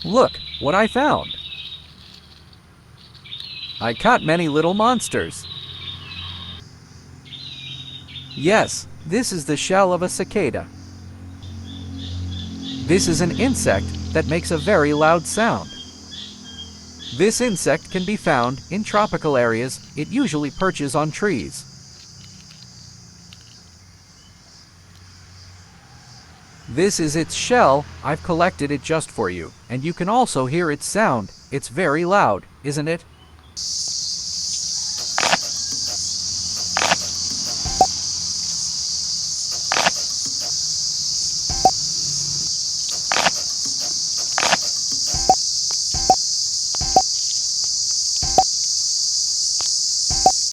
Look what I found. I caught many little monsters. Yes, this is the shell of a cicada. This is an insect that makes a very loud sound. This insect can be found in tropical areas. It usually perches on trees. This is its shell. I've collected it just for you, and you can also hear its sound. It's very loud, isn't it?